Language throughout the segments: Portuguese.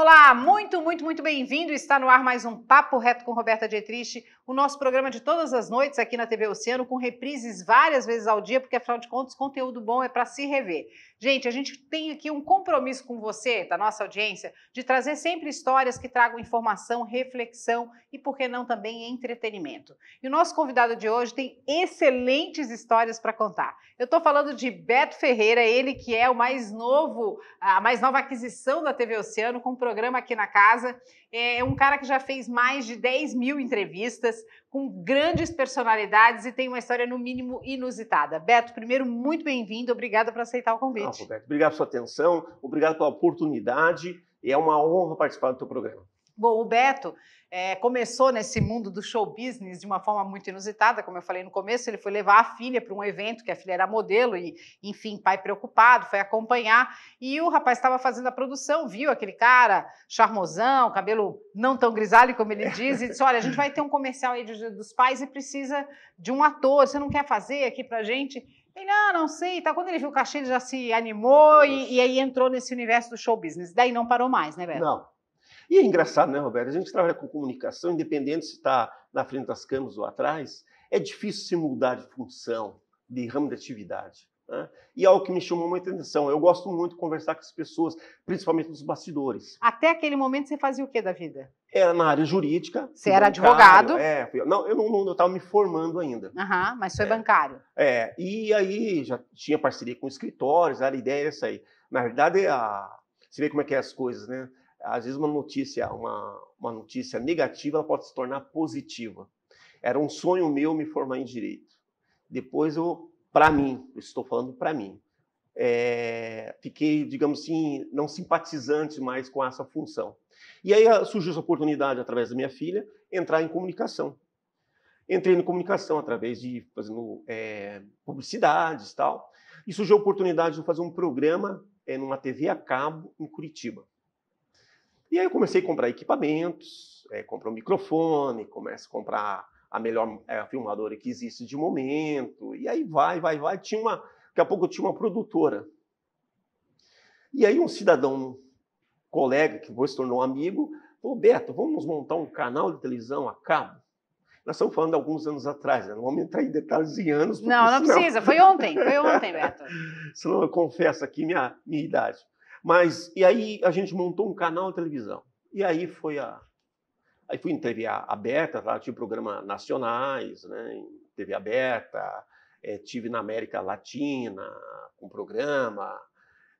Olá, muito bem-vindo. Está no ar mais um Papo Reto com Roberta Dietrich, o nosso programa de todas as noites aqui na TV Oceano, com reprises várias vezes ao dia, porque afinal de contas, conteúdo bom é para se rever. Gente, a gente tem aqui um compromisso com você, da nossa audiência, de trazer sempre histórias que tragam informação, reflexão e, por que não, também entretenimento. E o nosso convidado de hoje tem excelentes histórias para contar. Eu estou falando de Beto Ferreira, ele que é o mais novo, a mais nova aquisição da TV Oceano, com um programa aqui na casa. É um cara que já fez mais de 10 mil entrevistas, com grandes personalidades e tem uma história, no mínimo, inusitada. Beto, primeiro, muito bem-vindo, obrigada por aceitar o convite. Roberto, obrigado pela sua atenção, obrigado pela oportunidade, e é uma honra participar do teu programa. Bom, o Beto começou nesse mundo do show business de uma forma muito inusitada, como eu falei no começo, ele foi levar a filha para um evento, que a filha era modelo e, enfim, pai preocupado, foi acompanhar, e o rapaz estava fazendo a produção, viu aquele cara charmosão, cabelo não tão grisalho como ele diz, e disse, olha, a gente vai ter um comercial aí dos pais e precisa de um ator, você não quer fazer aqui pra gente? Ele, não sei, tá. Quando ele viu o cachê, ele já se animou e aí entrou nesse universo do show business, daí não parou mais, né, Beto? Não. E é engraçado, né, Roberto? A gente trabalha com comunicação, independente se está na frente das câmeras ou atrás, é difícil se mudar de função, de ramo de atividade. Né? E é algo que me chamou muita atenção. Eu gosto muito de conversar com as pessoas, principalmente nos bastidores. Até aquele momento você fazia o que da vida? Era na área jurídica. Você era advogado? Não, eu estava me formando ainda. Mas foi bancário. E aí já tinha parceria com escritórios, a ideia era essa aí. Na verdade, você vê como é que é as coisas, né? Às vezes uma notícia negativa ela pode se tornar positiva. Era um sonho meu me formar em direito. Depois eu estou falando para mim, fiquei, digamos assim, não simpatizante mais com essa função. E aí surgiu essa oportunidade, através da minha filha, entrar em comunicação. Entrei em comunicação através de fazendo publicidades e tal. E surgiu a oportunidade de fazer um programa numa TV a cabo em Curitiba. E aí eu comecei a comprar equipamentos, comprar um microfone, começo a comprar a melhor filmadora que existe de momento, e aí vai. Daqui a pouco eu tinha uma produtora. E aí um cidadão, colega, que depois se tornou amigo, falou, Beto, vamos montar um canal de televisão a cabo? Nós estamos falando de alguns anos atrás, né? Não vamos entrar em detalhes em anos. Não precisa, foi ontem, Beto. Senão eu confesso aqui minha idade. E aí a gente montou um canal de televisão. E aí fui em TV aberta, lá tive programas nacionais, né, em TV aberta, tive na América Latina com programa,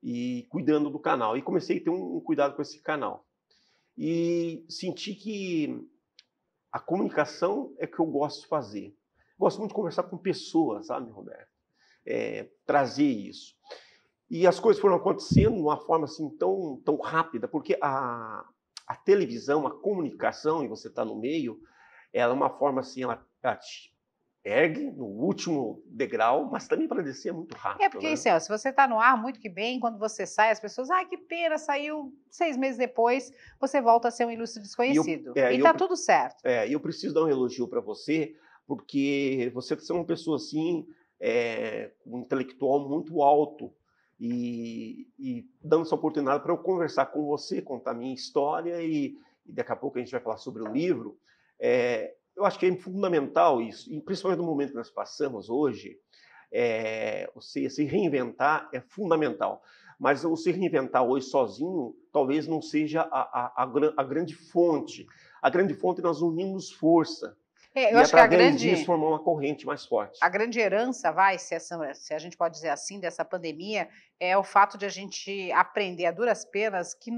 e cuidando do canal. E comecei a ter um cuidado com esse canal. E senti que a comunicação é que eu gosto de fazer. Gosto muito de conversar com pessoas, sabe, Roberto? Trazer isso. E as coisas foram acontecendo de uma forma assim tão rápida, porque a televisão, a comunicação, e você está no meio, ela é uma forma assim, ela te ergue no último degrau, mas também para descer é muito rápido. Porque, Céu, se você está no ar, muito que bem, quando você sai, as pessoas, que pena, saiu 6 meses depois, você volta a ser um ilustre desconhecido. E está tudo certo. E eu preciso dar um elogio para você, porque você é uma pessoa assim, um intelectual muito alto, e dando essa oportunidade para eu conversar com você, contar a minha história, e daqui a pouco a gente vai falar sobre o livro. Eu acho que é fundamental isso, e principalmente no momento que nós passamos hoje, você se reinventar é fundamental. Mas você reinventar hoje sozinho talvez não seja a grande fonte. A grande fonte é nós unirmos força. Eu acho que através disso formar uma corrente mais forte. A grande herança, se a gente pode dizer assim, dessa pandemia, é o fato de a gente aprender a duras penas que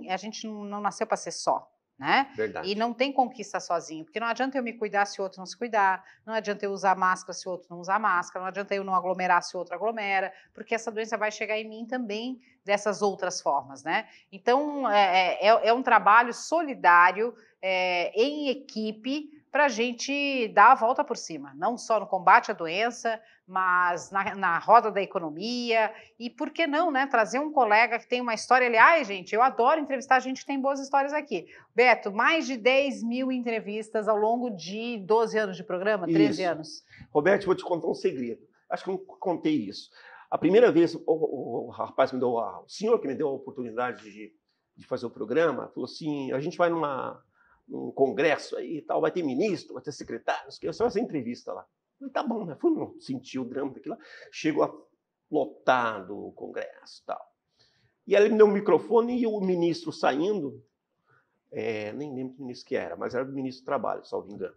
a gente não nasceu para ser só, né? Verdade. E não tem conquista sozinho, porque não adianta eu me cuidar se o outro não se cuidar, não adianta eu usar máscara se o outro não usar máscara, não adianta eu não aglomerar se o outro aglomera, porque essa doença vai chegar em mim também dessas outras formas, né? Então, é um trabalho solidário, em equipe, para a gente dar a volta por cima, não só no combate à doença, mas na roda da economia, e por que não, né, trazer um colega que tem uma história, aliás, gente, eu adoro entrevistar gente que tem boas histórias aqui. Beto, mais de 10 mil entrevistas ao longo de 12 anos de programa, 13 anos. Roberto, vou te contar um segredo, acho que eu não contei isso. A primeira vez, o rapaz o senhor que me deu a oportunidade de fazer o programa, falou assim, a gente vai num congresso aí e tal, vai ter ministro, vai ter secretário, você vai fazer entrevista lá. Eu falei, tá bom, né? Fui, não senti o drama daquilo lá. Chego lá, lotado o congresso e tal. E aí ele me deu um microfone e o ministro saindo, nem lembro que ministro que era, mas era o ministro do Trabalho, salvo engano.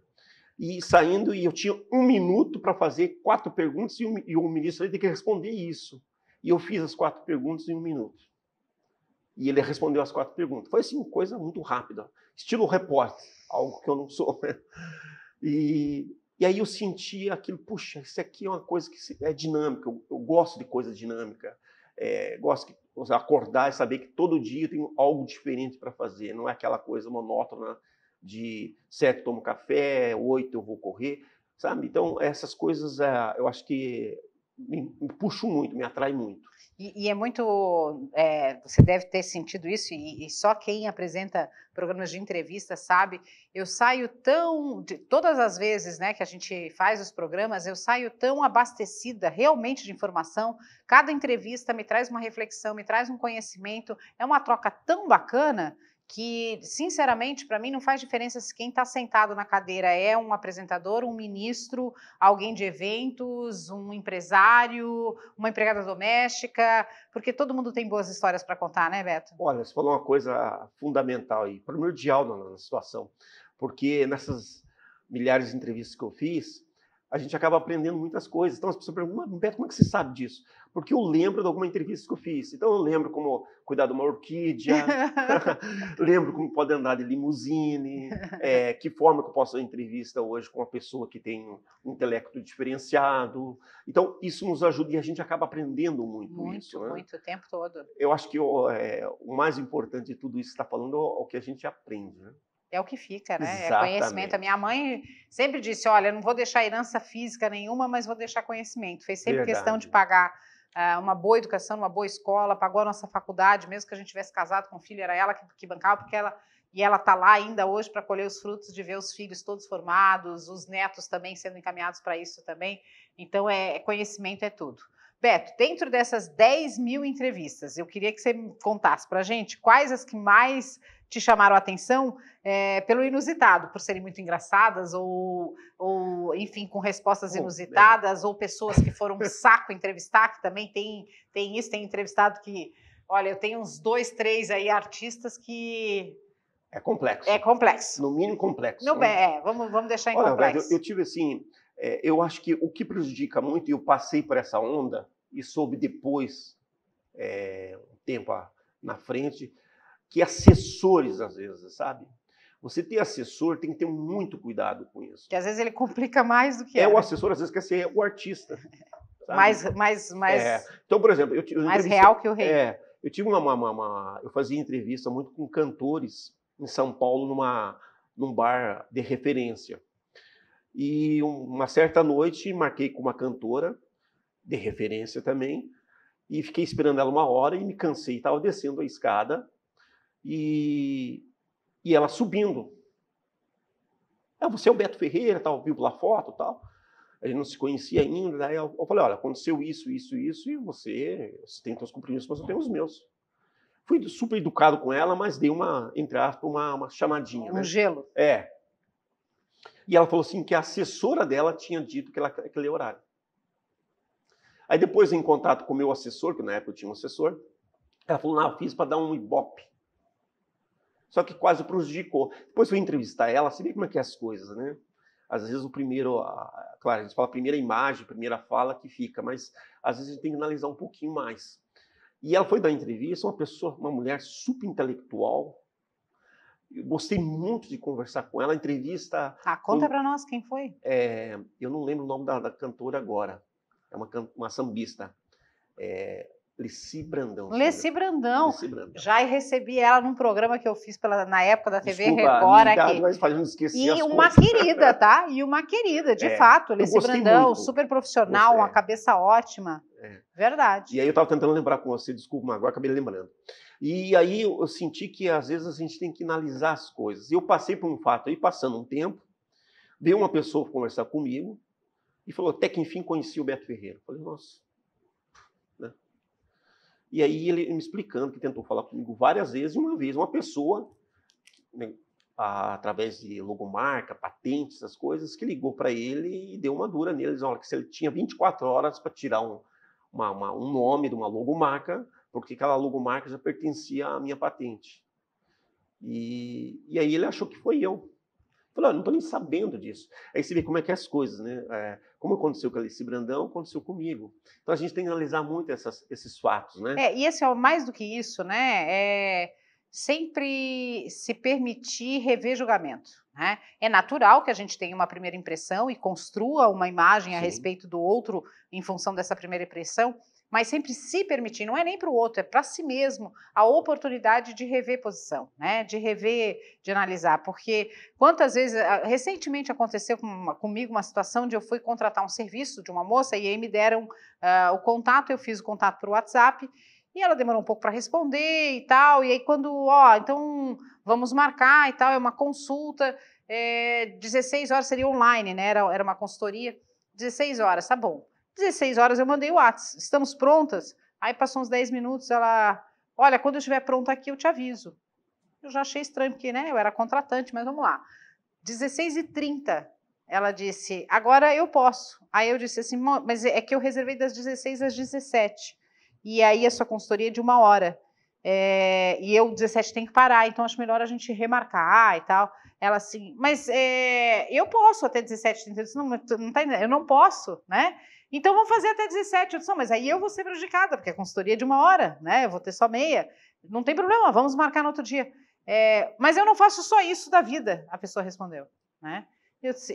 E saindo, e eu tinha 1 minuto para fazer 4 perguntas, e o ministro tem que responder isso. E eu fiz as 4 perguntas em 1 minuto. E ele respondeu as 4 perguntas. Foi assim, coisa muito rápida, estilo repórter, algo que eu não sou. E aí eu senti aquilo, puxa, isso aqui é uma coisa que é dinâmica, eu gosto de coisa dinâmica, gosto de acordar e saber que todo dia eu tenho algo diferente para fazer, não é aquela coisa monótona de 7 tomo café, 8 eu vou correr, sabe? Então, essas coisas eu acho que me puxam muito, me atraem muito. E é muito. Você deve ter sentido isso, e só quem apresenta programas de entrevista sabe. Eu saio todas as vezes, né, que a gente faz os programas, eu saio tão abastecida realmente de informação. Cada entrevista me traz uma reflexão, me traz um conhecimento. É uma troca tão bacana que, sinceramente, para mim não faz diferença se quem está sentado na cadeira é um apresentador, um ministro, alguém de eventos, um empresário, uma empregada doméstica, porque todo mundo tem boas histórias para contar, né, Beto? Olha, você falou uma coisa fundamental e primordial na situação, porque nessas milhares de entrevistas que eu fiz, a gente acaba aprendendo muitas coisas. Então as pessoas perguntam, Beto, como é que você sabe disso? Porque eu lembro de alguma entrevista que eu fiz. Então eu lembro como cuidar de uma orquídea, lembro como pode andar de limusine, que forma que eu posso fazer entrevista hoje com uma pessoa que tem um intelecto diferenciado. Então isso nos ajuda e a gente acaba aprendendo muito isso. Né? Muito, o tempo todo. Eu acho que o mais importante de tudo isso que você está falando é o que a gente aprende, né? É o que fica, né? Exatamente. É conhecimento. A minha mãe sempre disse, olha, eu não vou deixar herança física nenhuma, mas vou deixar conhecimento. Fez sempre questão de pagar uma boa educação, uma boa escola, pagou a nossa faculdade, mesmo que a gente tivesse casado com um filho, era ela que bancava, porque ela está lá ainda hoje para colher os frutos de ver os filhos todos formados, os netos também sendo encaminhados para isso também. Então, conhecimento é tudo. Beto, dentro dessas 10 mil entrevistas, eu queria que você contasse para a gente quais as que mais te chamaram a atenção pelo inusitado, por serem muito engraçadas ou enfim, com respostas inusitadas, ou pessoas que foram um saco entrevistar, que também tem isso, tem entrevistado que, olha, eu tenho uns 2, 3 aí artistas que... É complexo. É complexo. No mínimo complexo. Vamos deixar em complexo. Eu tive assim, eu acho que o que prejudica muito, e eu passei por essa onda, e soube depois, um tempo na frente, que assessores, às vezes, sabe? Você ter assessor tem que ter muito cuidado com isso. Que às vezes ele complica mais do que o assessor, às vezes, quer ser o artista. Mais então, por exemplo, eu mais real que o rei. Eu tive eu fazia entrevista muito com cantores em São Paulo, num bar de referência. E uma certa noite, marquei com uma cantora de referência também, e fiquei esperando ela 1 hora e me cansei, estava descendo a escada, e ela subindo. Você é o Beto Ferreira, tal, viu pela foto e tal. A gente não se conhecia ainda. Daí eu falei, olha, aconteceu isso, e você tem seus compromissos, mas eu tenho os meus. Fui super educado com ela, mas dei entre aspas, uma chamadinha. Um gelo. E ela falou assim que a assessora dela tinha dito que aquele horário. Aí depois, em contato com o meu assessor, que na época eu tinha um assessor, ela falou, não, eu fiz para dar um ibope. Só que quase prejudicou. Depois fui entrevistar ela, você vê como é que é as coisas, né? Às vezes o primeiro, claro, a gente fala a primeira imagem, a primeira fala que fica, mas às vezes a gente tem que analisar um pouquinho mais. E ela foi dar entrevista, uma mulher super intelectual. Eu gostei muito de conversar com ela. A entrevista... Conta para nós quem foi. Eu não lembro o nome da cantora agora. É uma sambista. Leci Brandão. Leci Brandão. Já recebi ela num programa que eu fiz na época da TV Record aqui. Mas fazendo esquecer e uma querida, tá? E uma querida, de fato. Leci Brandão, muito. Super profissional, uma cabeça ótima. Verdade. E aí eu estava tentando lembrar com você, desculpa, mas agora acabei lembrando. E aí eu senti que às vezes a gente tem que analisar as coisas. E eu passei por um fato aí, passando um tempo, veio uma pessoa conversar comigo e falou, até que enfim conheci o Beto Ferreira. Eu falei, nossa. Né? E aí ele me explicando que tentou falar comigo várias vezes, e uma vez uma pessoa, né, através de logomarca, patentes, essas coisas, que ligou para ele e deu uma dura nele, dizendo que se ele tinha 24 horas para tirar um nome de uma logomarca, porque aquela logomarca já pertencia à minha patente. E aí ele achou que foi eu. Falei, não estou nem sabendo disso. Aí você vê como é que é as coisas, né? Como aconteceu com a Alice Brandão, aconteceu comigo. Então a gente tem que analisar muito esses fatos, né? E esse é mais do que isso, né? Sempre se permitir rever julgamento, né? É natural que a gente tenha uma primeira impressão e construa uma imagem a respeito do outro em função dessa primeira impressão, mas sempre se permitir, não é nem para o outro, é para si mesmo, a oportunidade de rever posição, né? De rever, de analisar, porque quantas vezes, recentemente aconteceu comigo uma situação onde eu fui contratar um serviço de uma moça e aí me deram o contato, eu fiz o contato por WhatsApp, e ela demorou um pouco para responder e tal, e aí quando, então vamos marcar e tal, é uma consulta, 16 horas seria online, né, era uma consultoria, 16 horas, tá bom. 16 horas eu mandei o WhatsApp, estamos prontas? Aí passou uns 10 minutos, ela, olha, quando eu estiver pronta aqui eu te aviso. Eu já achei estranho, porque, né, eu era contratante, mas vamos lá. 16h30, ela disse, agora eu posso. Aí eu disse assim, mas é que eu reservei das 16 às 17. E aí a sua consultoria é de 1 hora. E eu, 17, tenho que parar, então acho melhor a gente remarcar e tal. Ela assim, mas eu posso até 17h30. Eu disse, não tá entendendo, eu não posso, né? Então vamos fazer até 17. Eu disse, não, mas aí eu vou ser prejudicada, porque a consultoria é de 1 hora, né? Eu vou ter só meia. Não tem problema, vamos marcar no outro dia. Mas eu não faço só isso da vida, a pessoa respondeu, né?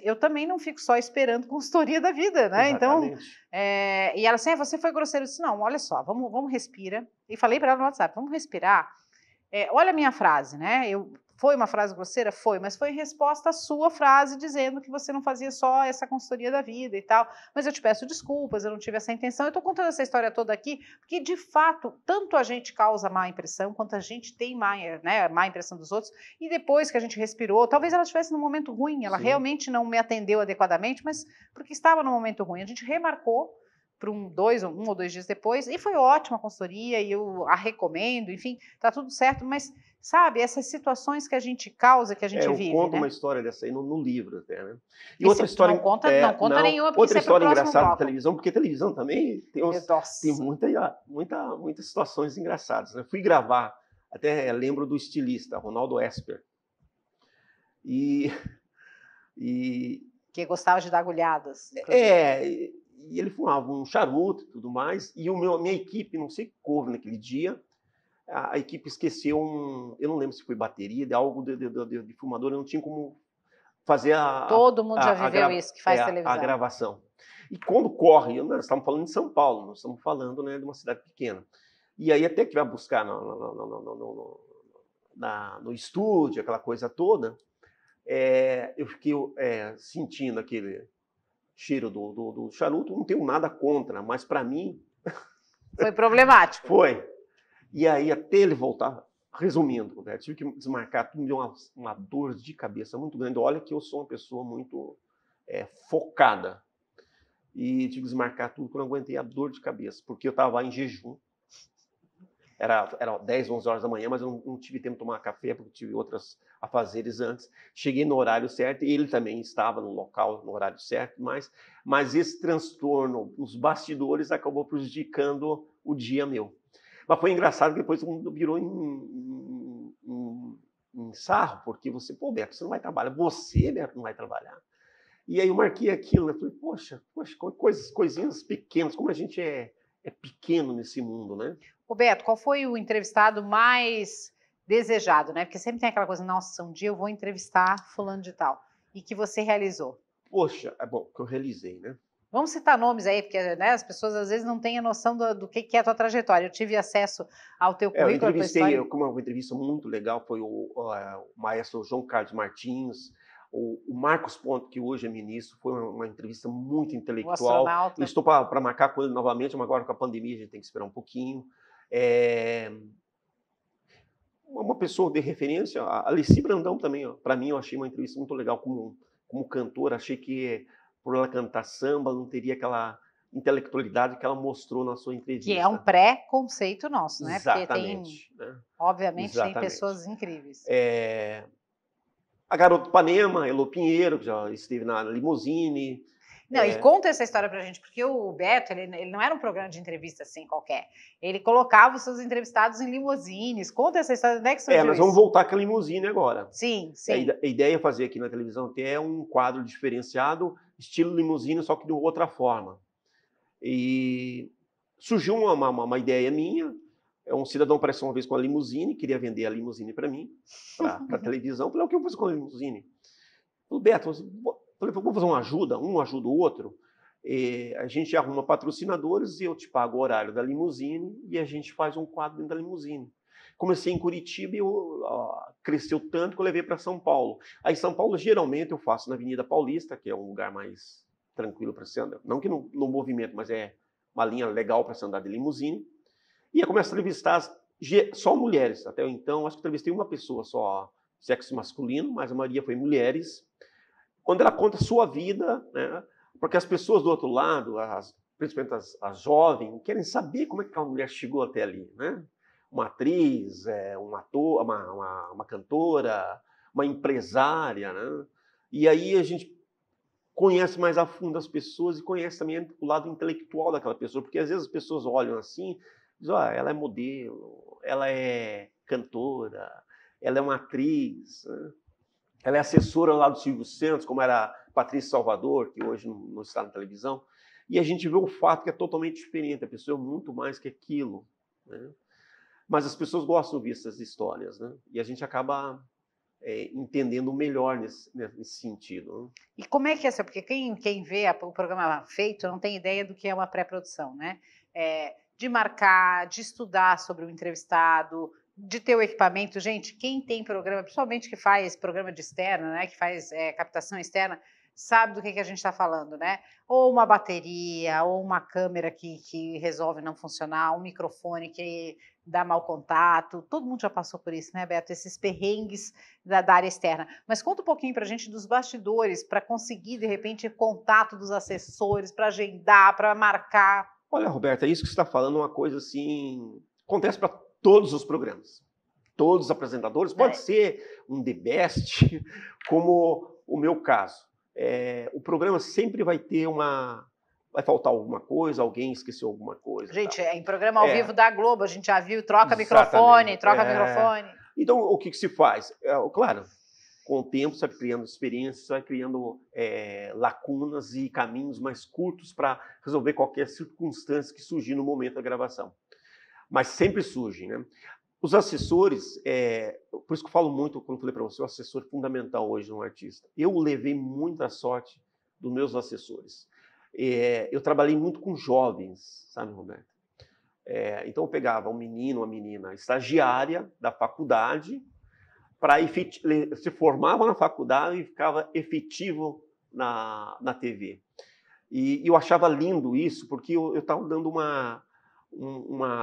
Eu também não fico só esperando consultoria da vida, né? Exatamente. Então, e ela assim, você foi grosseiro. Eu disse, não, olha só, vamos respira. E falei para ela no WhatsApp, vamos respirar. Olha a minha frase, né? Foi uma frase grosseira? Foi, mas foi em resposta à sua frase dizendo que você não fazia só essa consultoria da vida e tal. Mas eu te peço desculpas, eu não tive essa intenção. Eu estou contando essa história toda aqui porque, de fato, tanto a gente causa má impressão, quanto a gente tem má impressão dos outros. E depois que a gente respirou, talvez ela estivesse num momento ruim, ela realmente não me atendeu adequadamente, mas porque estava num momento ruim. A gente remarcou para um ou dois dias depois, e foi ótima a consultoria, e eu a recomendo, enfim, tá tudo certo, mas, sabe, essas situações que a gente causa, que a gente vive, eu conto, né? uma história dessa aí no livro até, né? E outra história... Não conta nenhuma, porque outra história engraçada bloco. da televisão, porque televisão também tem muitas situações engraçadas, né? Fui gravar, até lembro do estilista, Ronaldo Esper, e que gostava de dar agulhadas. E ele fumava um charuto e tudo mais, e a minha equipe, não sei o que houve naquele dia, a equipe esqueceu eu não lembro se foi bateria, de algo de fumador, eu não tinha como fazer Todo mundo já viveu isso, que faz televisão. A gravação. E quando corre, nós estamos falando de São Paulo, nós estamos falando, né, de uma cidade pequena. E aí até que vai buscar no estúdio, aquela coisa toda, eu fiquei sentindo aquele cheiro do charuto, não tenho nada contra, mas para mim... Foi problemático. Foi. E aí, até ele voltar, resumindo, né, tive que desmarcar tudo, me deu uma dor de cabeça muito grande. Olha que eu sou uma pessoa muito focada. E tive que desmarcar tudo, porque eu não aguentei a dor de cabeça, porque eu estava em jejum. Era 10, 11 horas da manhã, mas eu não tive tempo de tomar café, porque tive outros afazeres antes. Cheguei no horário certo, e ele também estava no local, no horário certo, mas esse transtorno nos bastidores acabou prejudicando o dia meu. Mas foi engraçado que depois o mundo virou em sarro, porque Beto, você não vai trabalhar. Você, Beto, não vai trabalhar. E aí eu marquei aquilo, né? Falei, poxa, coisinhas pequenas, como a gente é pequeno nesse mundo, né? Beto, qual foi o entrevistado mais desejado, né? Porque sempre tem aquela coisa, nossa, um dia eu vou entrevistar fulano de tal. E que você realizou? Poxa, que eu realizei, né? Vamos citar nomes aí, porque, né, as pessoas às vezes não têm a noção do que é a tua trajetória. Eu tive acesso ao teu currículo, eu entrevistei, uma entrevista muito legal, foi o maestro João Carlos Martins, o Marcos Ponte, que hoje é ministro, foi uma entrevista muito intelectual. Eu estou para marcar com ele novamente, mas agora com a pandemia a gente tem que esperar um pouquinho. Uma pessoa de referência, a Alice Brandão também, para mim eu achei uma entrevista muito legal como cantora, achei que por ela cantar samba não teria intelectualidade que ela mostrou na sua entrevista. Que é um pré-conceito nosso, né? Exatamente. Porque tem, obviamente, tem Exatamente. pessoas incríveis. A garota Ipanema, Elô Pinheiro, que já esteve na Limusine. Não, e conta essa história pra gente, porque o Beto, ele não era um programa de entrevista assim qualquer. Ele colocava os seus entrevistados em limusines. Conta essa história, onde é que surgiu nós vamos voltar com a limusine agora. Sim, sim. A ideia é fazer aqui na televisão até um quadro diferenciado, estilo limusine, só que de outra forma. E surgiu uma ideia minha. Um cidadão apareceu uma vez com a limusine, queria vender a limusine para mim, para a televisão. Falei, o que eu vou fazer com a limusine? Falei, Beto, vamos fazer uma ajuda, um ajuda o outro. A gente arruma patrocinadores e eu te pago o horário da limusine e a gente faz um quadro dentro da limusine. Comecei em Curitiba e cresceu tanto que eu levei para São Paulo. Aí em São Paulo, geralmente, eu faço na Avenida Paulista, que é um lugar mais tranquilo para se andar. Não que no movimento, mas é uma linha legal para se andar de limusine. E eu começo a entrevistar só mulheres. Até então, acho que entrevistei uma pessoa só, sexo masculino, mas a maioria foi mulheres. Quando ela conta a sua vida, né? Porque as pessoas do outro lado, principalmente as jovens, querem saber como é que a mulher chegou até ali, né? Uma atriz, um ator, uma cantora, uma empresária, né? E aí a gente conhece mais a fundo as pessoas e conhece também o lado intelectual daquela pessoa, porque às vezes as pessoas olham assim, dizem, ela é modelo, ela é cantora, ela é uma atriz, né? Ela é assessora lá do Silvio Santos, como era a Patrícia Salvador, que hoje não está na televisão, e a gente vê o fato que é totalmente diferente, a pessoa é muito mais que aquilo, né? Mas as pessoas gostam de ouvir essas histórias, né? E a gente acaba entendendo melhor nesse sentido, né? E como é que é isso? Porque quem vê o programa feito não tem ideia do que é uma pré-produção, né? De marcar, de estudar sobre o entrevistado, de ter o equipamento. Gente, quem tem programa, principalmente que faz programa de externa, né? Que faz captação externa, sabe do que a gente está falando, né? Ou uma bateria, ou uma câmera que resolve não funcionar, um microfone que dá mau contato. Todo mundo já passou por isso, né, Beto? Esses perrengues da área externa. Mas conta um pouquinho para a gente dos bastidores, para conseguir, de repente, contato dos assessores, para agendar, para marcar. Olha, Roberta, isso que você está falando é uma coisa assim, acontece para todos os programas. Todos os apresentadores, pode ser um The Best, como o meu caso. O programa sempre vai ter vai faltar alguma coisa, alguém esqueceu alguma coisa. Gente, em programa ao vivo da Globo, a gente já viu, troca microfone. Então, o que se faz? Claro, com o tempo você vai criando experiências, você vai criando lacunas e caminhos mais curtos para resolver qualquer circunstância que surgir no momento da gravação. Mas sempre surge, né? Os assessores, por isso que eu falo muito, quando eu falei para você, o assessor é fundamental hoje no artista. Eu levei muita sorte dos meus assessores. Eu trabalhei muito com jovens, sabe, Roberto? Então eu pegava um menino, uma menina estagiária da faculdade, se formava na faculdade e ficava efetivo na TV. E eu achava lindo isso, porque eu estava dando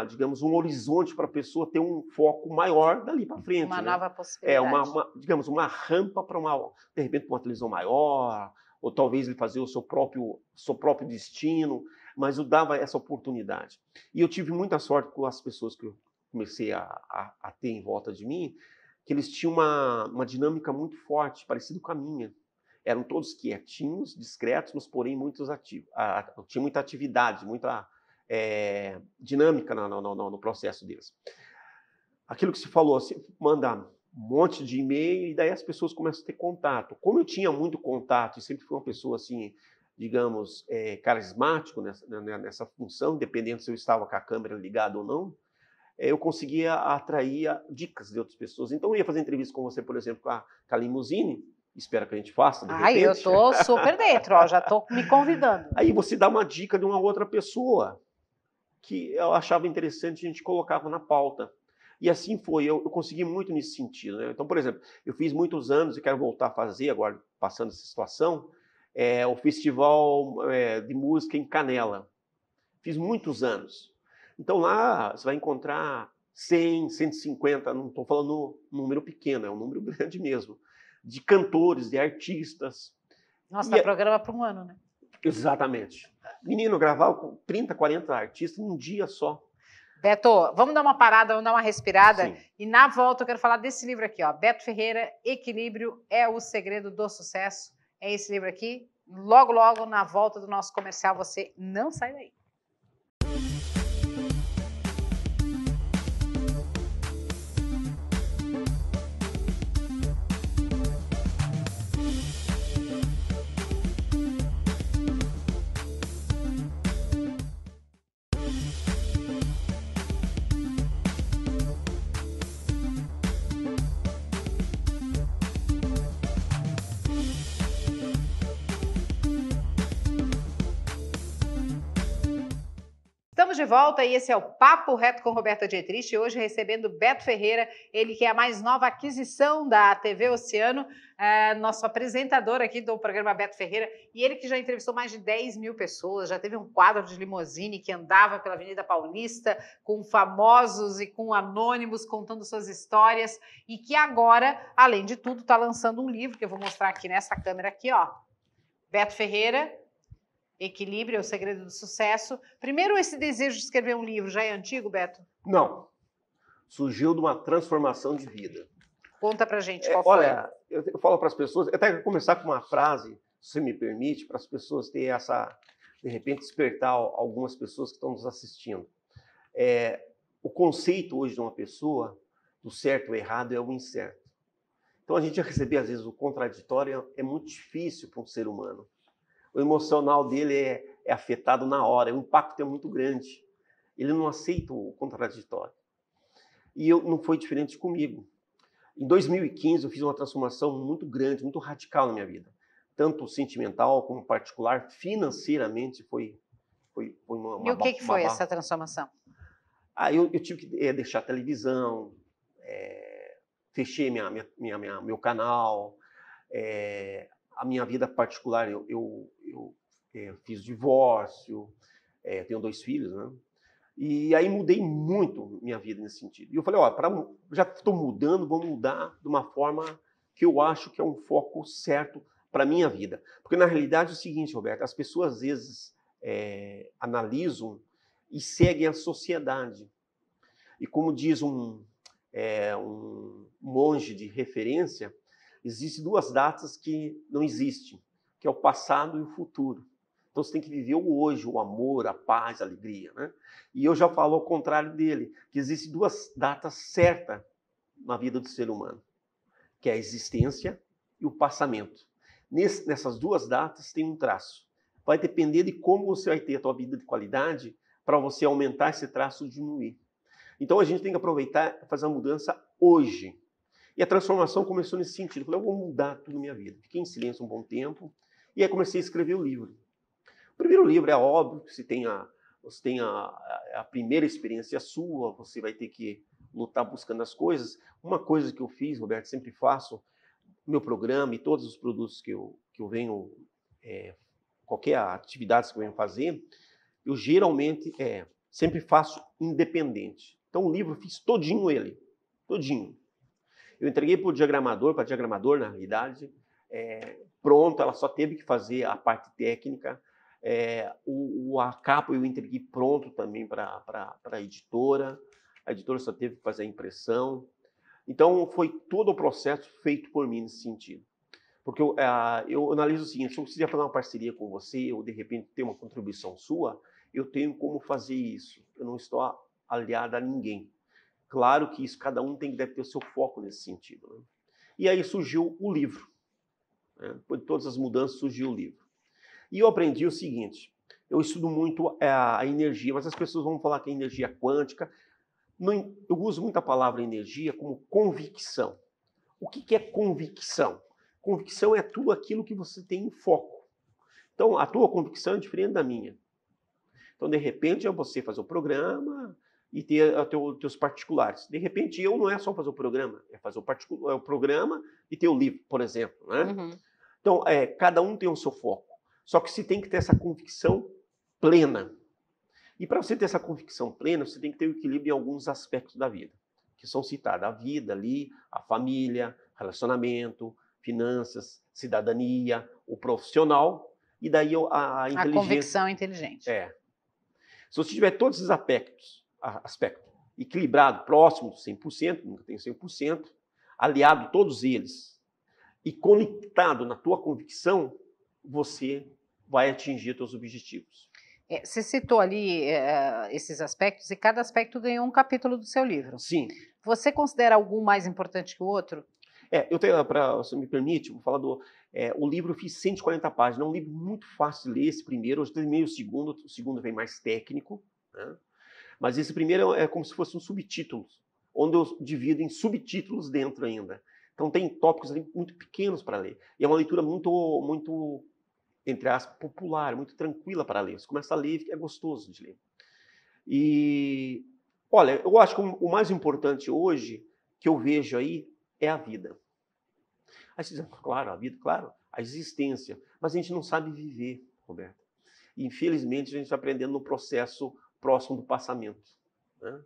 digamos, um horizonte para a pessoa ter um foco maior dali para frente. Uma nova possibilidade. Digamos, uma rampa para de repente, uma televisão maior, ou talvez ele fazer o seu próprio destino, mas eu dava essa oportunidade. E eu tive muita sorte com as pessoas que eu comecei a ter em volta de mim, que eles tinham uma dinâmica muito forte, parecida com a minha. Eram todos quietinhos, discretos, mas porém muito ativos. Tinha muita atividade, muita dinâmica no processo deles. Aquilo que se falou, você manda um monte de e-mail e daí as pessoas começam a ter contato. Como eu tinha muito contato e sempre fui uma pessoa assim, digamos, carismático nessa função, dependendo se eu estava com a câmera ligada ou não, eu conseguia atrair dicas de outras pessoas. Então eu ia fazer entrevista com você, por exemplo, com a Limusine, espero que a gente faça, de repente. Eu tô super dentro, já tô me convidando. Aí você dá uma dica de uma outra pessoa que eu achava interessante, a gente colocava na pauta. E assim foi, eu consegui muito nesse sentido, né? Então, por exemplo, eu fiz muitos anos e quero voltar a fazer, agora passando essa situação, o Festival de Música em Canela. Fiz muitos anos. Então lá você vai encontrar 100, 150, não estou falando número pequeno, é um número grande mesmo, de cantores, de artistas. Nossa, dá programa para um ano, né? Exatamente. Menino, gravar com 30, 40 artistas num dia só. Beto, vamos dar uma parada, vamos dar uma respirada. Sim. E na volta eu quero falar desse livro aqui, ó. Beto Ferreira, Equilíbrio é o Segredo do Sucesso. É esse livro aqui. Logo, logo, na volta do nosso comercial, você não sai daí. Estamos de volta e esse é o Papo Reto com Roberta Dietrich, hoje recebendo Beto Ferreira, ele que é a mais nova aquisição da TV Oceano, nosso apresentador aqui do programa Beto Ferreira, e ele que já entrevistou mais de 10 mil pessoas, já teve um quadro de limusine que andava pela Avenida Paulista com famosos e com anônimos contando suas histórias, e que agora, além de tudo, está lançando um livro que eu vou mostrar aqui nessa câmera aqui, ó. Beto Ferreira, Equilíbrio é o Segredo do Sucesso. Primeiro, esse desejo de escrever um livro já é antigo, Beto? Não. Surgiu de uma transformação de vida. Conta pra gente qual foi. Olha, eu falo para as pessoas, até vou começar com uma frase, se você me permite, para as pessoas terem essa, de repente, despertar algumas pessoas que estão nos assistindo. O conceito hoje de uma pessoa, do certo ou errado, é o incerto. Então, a gente receber, às vezes, o contraditório é muito difícil para um ser humano. O emocional dele é afetado na hora, o impacto é muito grande. Ele não aceita o contraditório. E não foi diferente comigo. Em 2015, eu fiz uma transformação muito grande, muito radical na minha vida. Tanto sentimental como particular, financeiramente foi uma... E o que foi essa transformação? Eu tive que deixar a televisão, fechei meu canal, a minha vida particular, eu fiz divórcio, tenho 2 filhos, né? E aí mudei muito minha vida nesse sentido. E eu falei, já estou mudando, vou mudar de uma forma que eu acho que é um foco certo para a minha vida. Porque na realidade é o seguinte, Roberto, as pessoas às vezes analisam e seguem a sociedade. E como diz um monge de referência, existem 2 datas que não existem, que é o passado e o futuro. Então você tem que viver o hoje, o amor, a paz, a alegria, né? E eu já falo ao contrário dele, que existem 2 datas certas na vida do ser humano, que é a existência e o passamento. Nessas 2 datas tem um traço. Vai depender de como você vai ter a tua vida de qualidade para você aumentar esse traço ou diminuir. Então a gente tem que aproveitar e fazer a mudança hoje. E a transformação começou nesse sentido. Eu falei, eu vou mudar tudo na minha vida. Fiquei em silêncio um bom tempo e aí comecei a escrever o livro. O primeiro livro é óbvio que você tem a primeira experiência sua, você vai ter que lutar buscando as coisas. Uma coisa que eu fiz, Roberto, sempre faço, meu programa e todos os produtos que eu venho, qualquer atividade que eu venho fazer, eu geralmente sempre faço independente. Então o livro eu fiz todinho ele, todinho. Eu entreguei para a diagramador, na realidade, pronto, ela só teve que fazer a parte técnica. A capa eu entreguei pronto também para a editora só teve que fazer a impressão. Então, foi todo o processo feito por mim nesse sentido. Porque eu analiso o seguinte, se eu quiser fazer uma parceria com você, ou de repente ter uma contribuição sua, eu tenho como fazer isso. Eu não estou aliado a ninguém. Claro que isso, cada um deve ter o seu foco nesse sentido, né? E aí surgiu o livro. Né? Depois de todas as mudanças, surgiu o livro. E eu aprendi o seguinte, eu estudo muito a energia, mas as pessoas vão falar que é energia quântica. Eu uso muito a palavra energia como convicção. O que é convicção? Convicção é tudo aquilo que você tem em foco. Então, a tua convicção é diferente da minha. Então, de repente, é você fazer o programa e ter os teus particulares. De repente, não é só fazer o programa, é fazer o programa e ter o livro, por exemplo, né? Uhum. Então, cada um tem o seu foco. Só que você tem que ter essa convicção plena. E para você ter essa convicção plena, você tem que ter o equilíbrio em alguns aspectos da vida, que são citados: a vida ali, a família, relacionamento, finanças, cidadania, o profissional e daí a inteligência... A convicção inteligente. É. Se você tiver todos esses aspectos equilibrado, próximo de 100%, nunca tem 100%, aliado todos eles e conectado na tua convicção, você vai atingir os teus objetivos. Você citou ali esses aspectos e cada aspecto ganhou um capítulo do seu livro. Sim. Você considera algum mais importante que o outro? Eu tenho, se me permite, vou falar o livro. Eu fiz 140 páginas, é um livro muito fácil de ler, esse primeiro. Hoje terminei o segundo vem mais técnico, né? Mas esse primeiro é como se fosse um subtítulo, onde eu divido em subtítulos dentro ainda. Então tem tópicos ali muito pequenos para ler. E é uma leitura muito, entre aspas, popular, muito tranquila para ler. Você começa a ler e é gostoso de ler. E, olha, eu acho que o mais importante hoje que eu vejo aí é a vida. Aí você diz, claro, a vida, claro, a existência. Mas a gente não sabe viver, Roberto. E, infelizmente, a gente está aprendendo no processo próximo do passamento, né?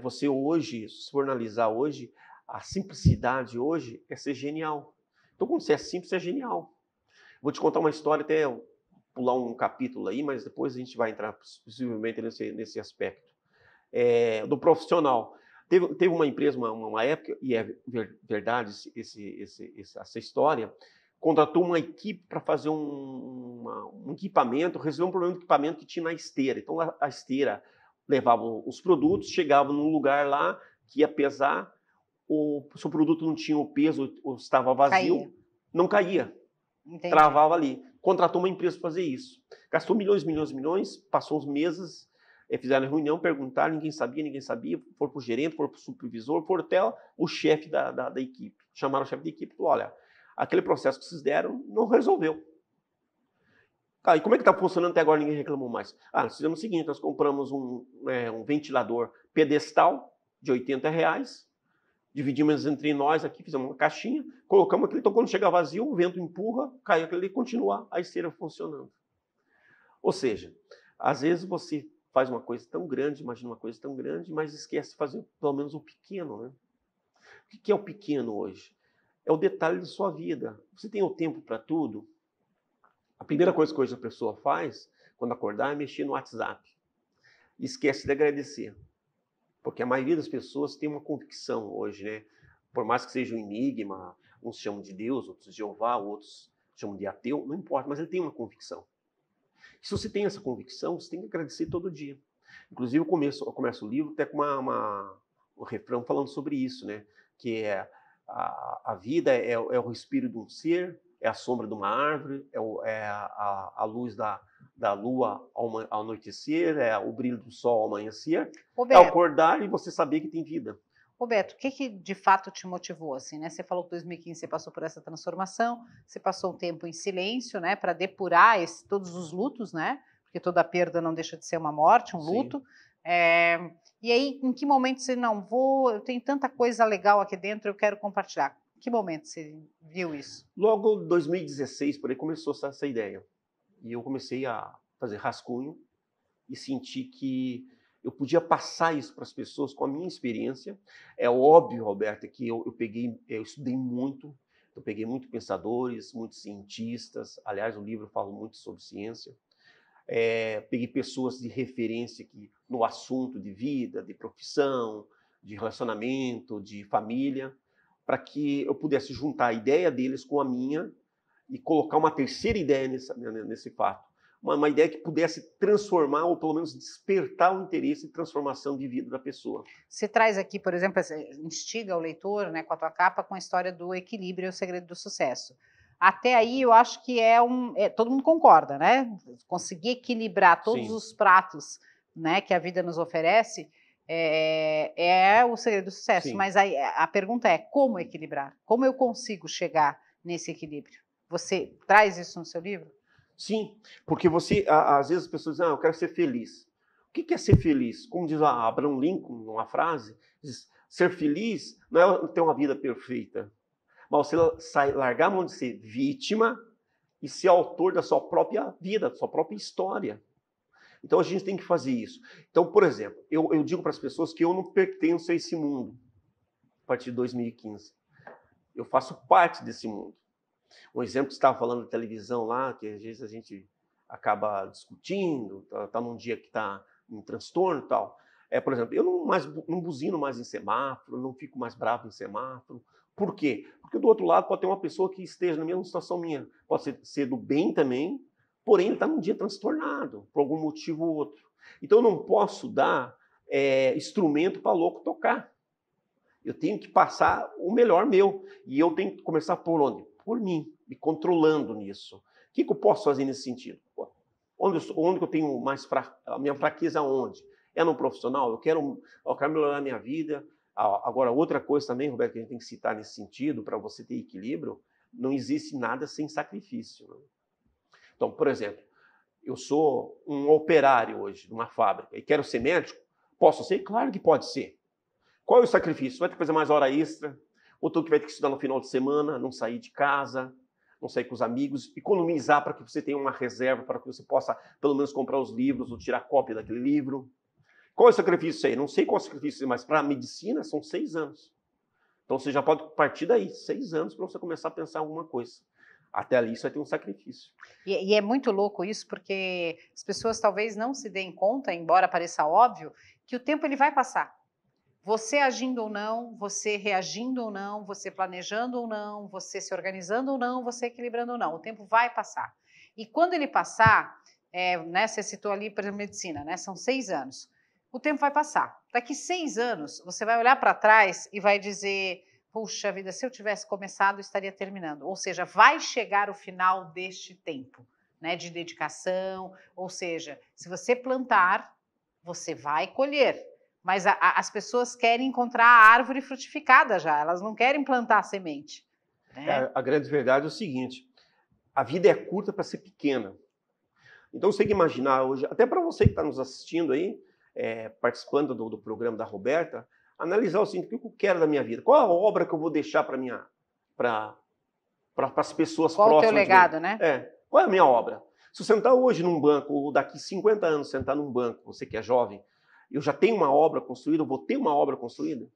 Você hoje, se for analisar hoje, a simplicidade hoje é ser genial. Então, quando você é simples, é genial. Vou te contar uma história, até pular um capítulo aí, mas depois a gente vai entrar possivelmente nesse aspecto. Do profissional. Teve uma empresa, uma época, e é verdade essa história, contratou uma equipe para fazer um equipamento, resolver um problema do equipamento que tinha na esteira. Então, a esteira levava os produtos, chegava num lugar lá que ia pesar, se o produto não tinha o peso ou estava vazio, não caía. Entendi. Travava ali. Contratou uma empresa para fazer isso. Gastou milhões, passou uns meses, fizeram reunião, perguntaram, ninguém sabia, foram para o gerente, foram para o supervisor, foram até o chefe da equipe. Chamaram o chefe da equipe e falaram, olha, aquele processo que vocês deram não resolveu. E como é que está funcionando até agora? Ninguém reclamou mais. Nós fizemos o seguinte, nós compramos um ventilador pedestal de R$80, dividimos entre nós aqui, fizemos uma caixinha, colocamos aquele, então quando chega vazio, o vento empurra, cai aquele e continua a esteira funcionando. Ou seja, às vezes você faz uma coisa tão grande, imagina uma coisa tão grande, mas esquece de fazer pelo menos o pequeno, né? O que é o pequeno hoje? É o detalhe da sua vida. Você tem o tempo para tudo? A primeira coisa que hoje a pessoa faz, quando acordar, é mexer no WhatsApp. E esquece de agradecer. Porque a maioria das pessoas tem uma convicção hoje, né? Por mais que seja um enigma, uns chamam de Deus, outros de Jeová, outros chamam de ateu, não importa, mas ele tem uma convicção. E se você tem essa convicção, você tem que agradecer todo dia. Inclusive, eu começo o livro até com um refrão falando sobre isso, né? Que a vida é o respiro de um ser, é a sombra de uma árvore, é a luz da lua ao anoitecer, é o brilho do sol ao amanhecer, Roberto, é acordar e você saber que tem vida. Roberto, o que de fato te motivou, assim, né? Você falou que em 2015 você passou por essa transformação, você passou um tempo em silêncio, né, para depurar todos os lutos, né? Porque toda perda não deixa de ser uma morte, um luto. E aí, em que momento você, eu tenho tanta coisa legal aqui dentro, eu quero compartilhar. Em que momento você viu isso? Logo em 2016, por aí, começou essa ideia. E eu comecei a fazer rascunho e senti que eu podia passar isso para as pessoas com a minha experiência. É óbvio, Roberto, que eu estudei muito, eu peguei muitos pensadores, muitos cientistas. Aliás, o livro fala muito sobre ciência. Peguei pessoas de referência no assunto de vida, de profissão, de relacionamento, de família, para que eu pudesse juntar a ideia deles com a minha e colocar uma terceira ideia nesse fato. Uma ideia que pudesse transformar, ou pelo menos despertar o interesse e transformação de vida da pessoa. Você traz aqui, por exemplo, instiga o leitor, né, com a tua capa, com a história do equilíbrio e o segredo do sucesso. Até aí eu acho que todo mundo concorda, né? Conseguir equilibrar todos Sim. os pratos, né, que a vida nos oferece é o segredo do sucesso. Sim. Mas a pergunta é como equilibrar? Como eu consigo chegar nesse equilíbrio? Você traz isso no seu livro? Sim, porque às vezes as pessoas dizem, eu quero ser feliz. O que é ser feliz? Como diz Abraham Lincoln, numa frase, diz, ser feliz não é ter uma vida perfeita, mas você largar a mão de ser vítima e ser autor da sua própria vida, da sua própria história. Então a gente tem que fazer isso. Então, por exemplo, eu digo para as pessoas que eu não pertenço a esse mundo a partir de 2015. Eu faço parte desse mundo. Um exemplo que você estava falando da televisão lá, que às vezes a gente acaba discutindo, tá num dia que está em transtorno e tal. Por exemplo, eu não buzino mais em semáforo, não fico mais bravo em semáforo. Por quê? Porque do outro lado pode ter uma pessoa que esteja na mesma situação minha. Pode ser do bem também, porém ele está num dia transtornado, por algum motivo ou outro. Então eu não posso dar instrumento para louco tocar. Eu tenho que passar o melhor meu. E eu tenho que começar por onde? Por mim, me controlando nisso. O que eu posso fazer nesse sentido? Onde eu tenho mais a minha fraqueza onde? É no profissional? Eu quero melhorar a minha vida. Agora, outra coisa também, Roberto, que a gente tem que citar nesse sentido, para você ter equilíbrio, não existe nada sem sacrifício. Né? Então, por exemplo, eu sou um operário hoje numa fábrica e quero ser médico? Posso ser? Claro que pode ser. Qual é o sacrifício? Vai ter que fazer mais hora extra, ou tu que vai ter que estudar no final de semana, não sair de casa, não sair com os amigos, economizar para que você tenha uma reserva, para que você possa, pelo menos, comprar os livros ou tirar cópia daquele livro. Qual é o sacrifício aí? Não sei qual é o sacrifício, mas para a medicina são 6 anos. Então você já pode partir daí, 6 anos, para você começar a pensar alguma coisa. Até ali isso vai ter um sacrifício. E é muito louco isso, porque as pessoas talvez não se deem conta, embora pareça óbvio, que o tempo ele vai passar. Você agindo ou não, você reagindo ou não, você planejando ou não, você se organizando ou não, você equilibrando ou não, o tempo vai passar. E quando ele passar, né, você citou ali, por exemplo, medicina, né, são 6 anos. O tempo vai passar. Daqui 6 anos, você vai olhar para trás e vai dizer, puxa vida, se eu tivesse começado, eu estaria terminando. Ou seja, vai chegar o final deste tempo, né, de dedicação. Ou seja, se você plantar, você vai colher. Mas as pessoas querem encontrar a árvore frutificada já, elas não querem plantar a semente. Né? A grande verdade é o seguinte, a vida é curta para ser pequena. Então você tem que imaginar hoje, até para você que está nos assistindo aí, participando do programa da Roberta, analisar o seguinte, o que eu quero da minha vida? Qual a obra que eu vou deixar para as pessoas Qual próximas? Qual o teu legado, né? Qual é a minha obra? Se eu sentar hoje num banco, ou daqui 50 anos sentar num banco, você que é jovem, eu já tenho uma obra construída, eu vou ter uma obra construída?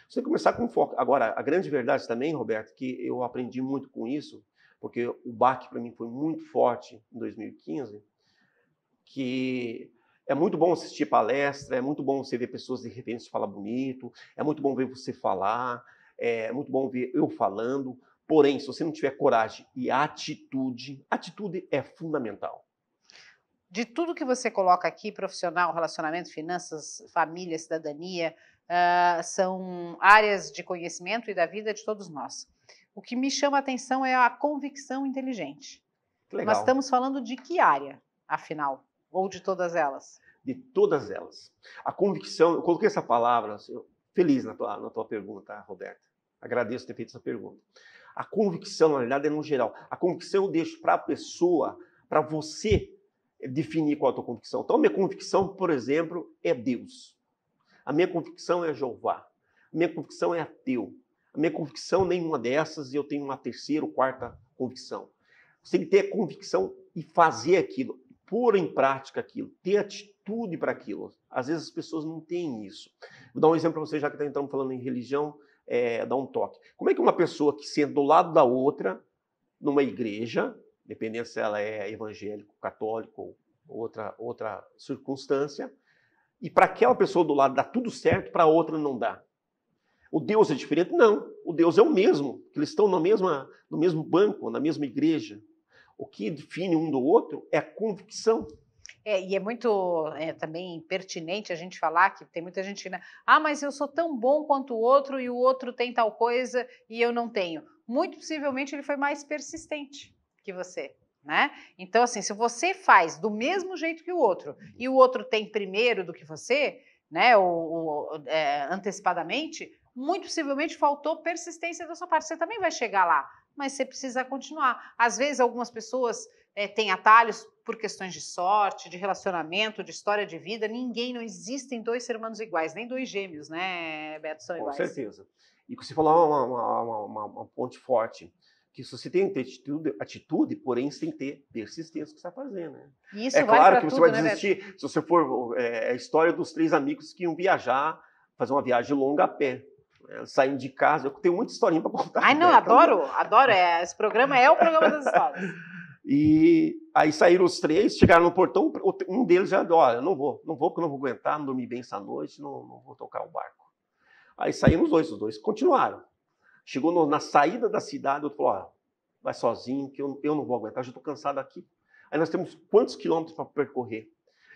Você tem que começar com foco. Agora, a grande verdade também, Roberto, que eu aprendi muito com isso, porque o baque para mim foi muito forte em 2015, que é muito bom assistir palestra, é muito bom você ver pessoas de repente falar bonito, é muito bom ver você falar, é muito bom ver eu falando, porém, se você não tiver coragem e atitude é fundamental. De tudo que você coloca aqui, profissional, relacionamento, finanças, família, cidadania, são áreas de conhecimento e da vida de todos nós. O que me chama a atenção é a convicção inteligente. Que legal. Nós estamos falando de que área, afinal? Ou de todas elas? De todas elas. A convicção, eu coloquei essa palavra, feliz na tua pergunta, Roberta. Agradeço ter feito essa pergunta. A convicção, na realidade, é no geral. A convicção eu deixo para a pessoa, para você definir qual é a tua convicção. Então, a minha convicção, por exemplo, é Deus. A minha convicção é Jeová. A minha convicção é ateu. A minha convicção, nenhuma dessas, e eu tenho uma terceira ou quarta convicção. Você tem que ter a convicção e fazer aquilo, pôr em prática aquilo, ter atitude para aquilo. Às vezes as pessoas não têm isso. Vou dar um exemplo para você, já que estamos falando em religião, dar um toque. Como é que uma pessoa que senta do lado da outra, numa igreja, dependendo se ela é evangélico, católico ou outra circunstância, e para aquela pessoa do lado dá tudo certo, para a outra não dá. O Deus é diferente? Não, o Deus é o mesmo, eles estão no mesmo banco, na mesma igreja. O que define um do outro é a convicção. E é muito também pertinente a gente falar que tem muita gente que... mas eu sou tão bom quanto o outro e o outro tem tal coisa e eu não tenho. Muito possivelmente ele foi mais persistente que você, né? Então, assim, se você faz do mesmo jeito que o outro e o outro tem primeiro do que você, né, antecipadamente, muito possivelmente faltou persistência da sua parte. Você também vai chegar lá, mas você precisa continuar. Às vezes, algumas pessoas têm atalhos por questões de sorte, de relacionamento, de história de vida. Não existem 2 seres humanos iguais, nem 2 gêmeos, né, Beto, são iguais. Com certeza. E você falou uma ponte forte, que se você tem que ter atitude, porém você tem que ter persistência que você está fazendo. Né? Isso é vale claro que tudo, você vai né, desistir, Beto? se você for... a história dos 3 amigos que iam viajar, fazer uma viagem longa a pé. Saindo de casa, eu tenho muita historinha para contar. Ai, não, adoro. Esse programa é o programa das histórias. E aí saíram os 3, chegaram no portão, um deles já, olha, eu não vou porque eu não vou aguentar, não dormi bem essa noite, não vou tocar o barco. Aí saíram os dois continuaram. Chegou na saída da cidade, o outro falou, ó, vai sozinho, que eu não vou aguentar, já estou cansado aqui. Aí nós temos quantos quilômetros para percorrer?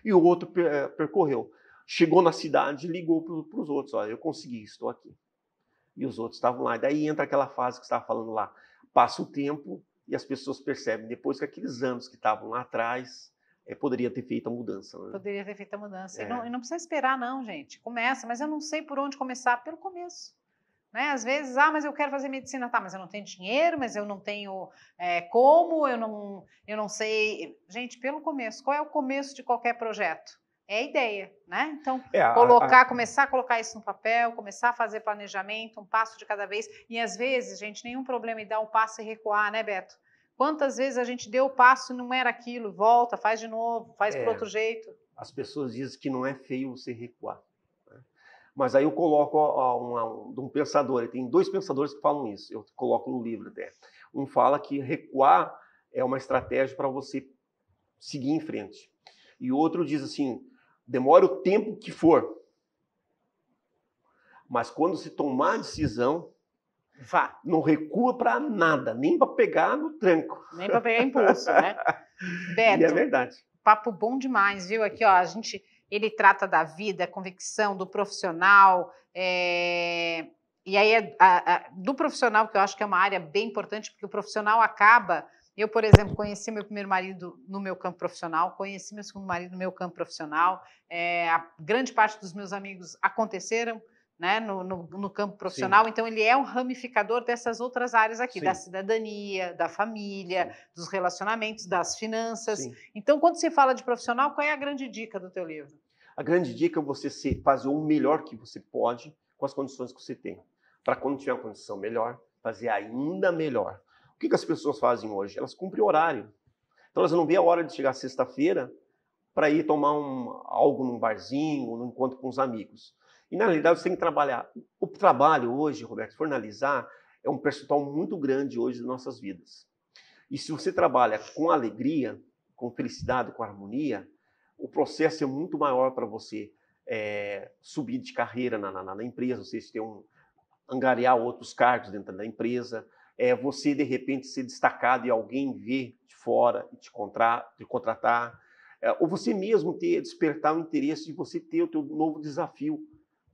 E o outro percorreu. Chegou na cidade e ligou para os outros, ó, eu consegui, estou aqui. E os outros estavam lá. E daí entra aquela fase que você estava falando lá. Passa o tempo e as pessoas percebem, depois que aqueles anos que estavam lá atrás, poderia ter feito a mudança. Né? Poderia ter feito a mudança. E não precisa esperar, não, gente. Começa, mas eu não sei por onde começar. Pelo começo. Né? Às vezes, mas eu quero fazer medicina, tá, mas eu não tenho dinheiro, mas eu não tenho como, eu não sei. Gente, pelo começo. Qual é o começo de qualquer projeto? É a ideia, né? Então, começar a colocar isso no papel, começar a fazer planejamento, um passo de cada vez. E às vezes, gente, nenhum problema em dar um passo e recuar, né, Beto? Quantas vezes a gente deu o passo e não era aquilo, volta, faz de novo, faz por outro jeito. As pessoas dizem que não é feio você recuar. Né? Mas aí eu coloco um pensador, tem 2 pensadores que falam isso, eu coloco no livro até. Um fala que recuar é uma estratégia para você seguir em frente. E o outro diz assim, demora o tempo que for, mas quando se tomar a decisão, vá. Não recua para nada, nem para pegar no tranco. Nem para pegar impulso, né? Beto, e é verdade. Papo bom demais, viu? Aqui, ó, ele trata da vida, convicção, do profissional, e aí do profissional, que eu acho que é uma área bem importante, porque o profissional acaba. Eu, por exemplo, conheci meu primeiro marido no meu campo profissional, conheci meu segundo marido no meu campo profissional, a grande parte dos meus amigos aconteceram, né, no campo profissional. Sim. Então ele é um ramificador dessas outras áreas aqui, Sim. da cidadania, da família, Sim. dos relacionamentos, das finanças. Sim. Então, quando se fala de profissional, qual é a grande dica do teu livro? A grande dica é você fazer o melhor que você pode com as condições que você tem. Para quando tiver uma condição melhor, fazer ainda melhor. O que as pessoas fazem hoje? Elas cumprem horário. Então elas não vêem a hora de chegar sexta-feira para ir tomar algo num barzinho, num encontro com os amigos. E, na realidade, você tem que trabalhar. O trabalho hoje, Roberto, se for analisar, é um percentual muito grande hoje das nossas vidas. E se você trabalha com alegria, com felicidade, com harmonia, o processo é muito maior para você subir de carreira na empresa, você angariar outros cargos dentro da empresa, você, de repente, ser destacado e alguém ver de fora e te contratar, ou você mesmo despertar o interesse de você ter o teu novo desafio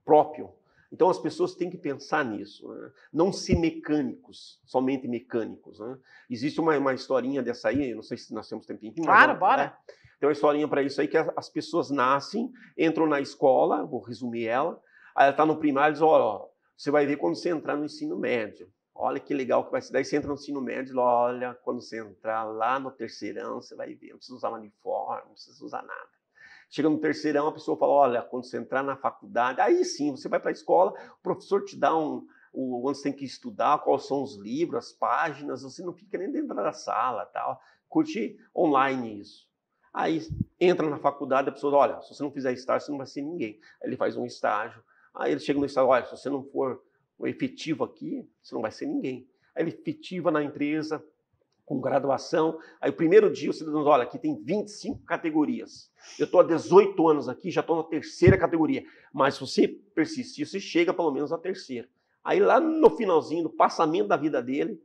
próprio. Então as pessoas têm que pensar nisso, né? Não ser mecânicos, somente mecânicos. Né? Existe uma historinha dessa aí, não sei se nós temos tempinho. Claro, bora! Tem uma historinha para isso aí, que as pessoas nascem, entram na escola, vou resumir ela, aí ela está no primário e diz, ó, você vai ver quando você entrar no ensino médio. Olha que legal que vai ser. Daí você entra no ensino médio, olha, quando você entrar lá no terceirão, você vai ver, não precisa usar uniforme, não precisa usar nada. Chega no terceirão, a pessoa fala, olha, quando você entrar na faculdade, aí sim, você vai para a escola, o professor te dá onde você tem que estudar, quais são os livros, as páginas, você não fica nem dentro da sala, tal. Curte online isso. Aí entra na faculdade, a pessoa, olha, se você não fizer estágio, você não vai ser ninguém. Aí ele faz um estágio, aí ele chega no estágio, olha, se você não for efetivo aqui, você não vai ser ninguém. Aí ele efetiva na empresa, com graduação, aí o primeiro dia você diz, olha, aqui tem 25 categorias. Eu estou há 18 anos aqui, já estou na 3ª categoria. Mas se você persistir, você chega pelo menos à 3ª. Aí lá no finalzinho, no passamento da vida dele,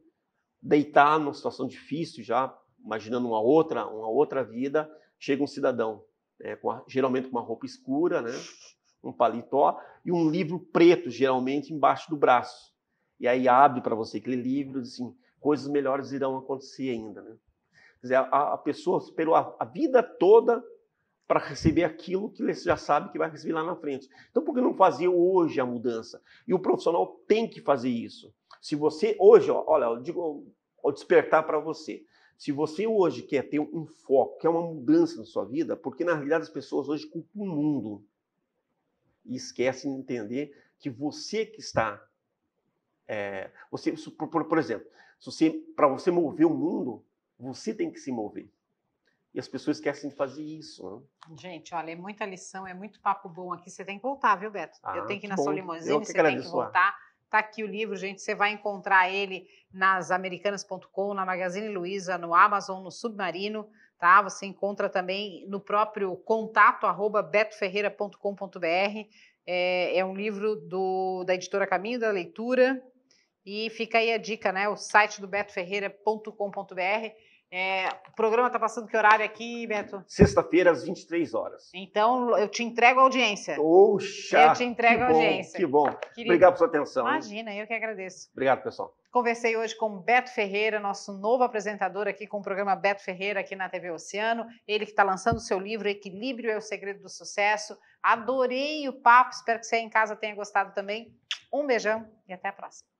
deitar numa situação difícil já, imaginando uma outra vida, chega um cidadão, né, geralmente com uma roupa escura, né, um paletó e um livro preto, geralmente, embaixo do braço. E aí abre para você aquele livro e diz assim, coisas melhores irão acontecer ainda. Né? Quer dizer, a pessoa esperou a vida toda para receber aquilo que ele já sabe que vai receber lá na frente. Então, por que não fazer hoje a mudança? E o profissional tem que fazer isso. Se você hoje, olha, eu digo, ao despertar para você, se você hoje quer ter um foco, quer uma mudança na sua vida, porque na realidade as pessoas hoje culpam o mundo e esquecem de entender que você que está... por exemplo, para você mover o mundo, você tem que se mover. E as pessoas esquecem de fazer isso. Né? Gente, olha, é muita lição, é muito papo bom aqui. Você tem que voltar, viu, Beto? Eu tenho que ir na Solimões, você tem que voltar, Tá aqui o livro, gente, você vai encontrar ele nas americanas.com, na Magazine Luiza, no Amazon, no Submarino, tá? Você encontra também no próprio contato@betoferreira.com.br. É um livro da editora Caminho da Leitura. E fica aí a dica, né? O site do betoferreira.com.br. O programa está passando que horário aqui, Beto? Sexta-feira, às 23 horas. Então, eu te entrego a audiência. Oxa! Eu te entrego a audiência. Que bom. Querido, obrigado pela sua atenção. Imagina, eu que agradeço. Obrigado, pessoal. Conversei hoje com Beto Ferreira, nosso novo apresentador aqui com o programa Beto Ferreira aqui na TV Oceano. Ele que está lançando o seu livro Equilíbrio é o Segredo do Sucesso. Adorei o papo, espero que você aí em casa tenha gostado também. Um beijão e até a próxima.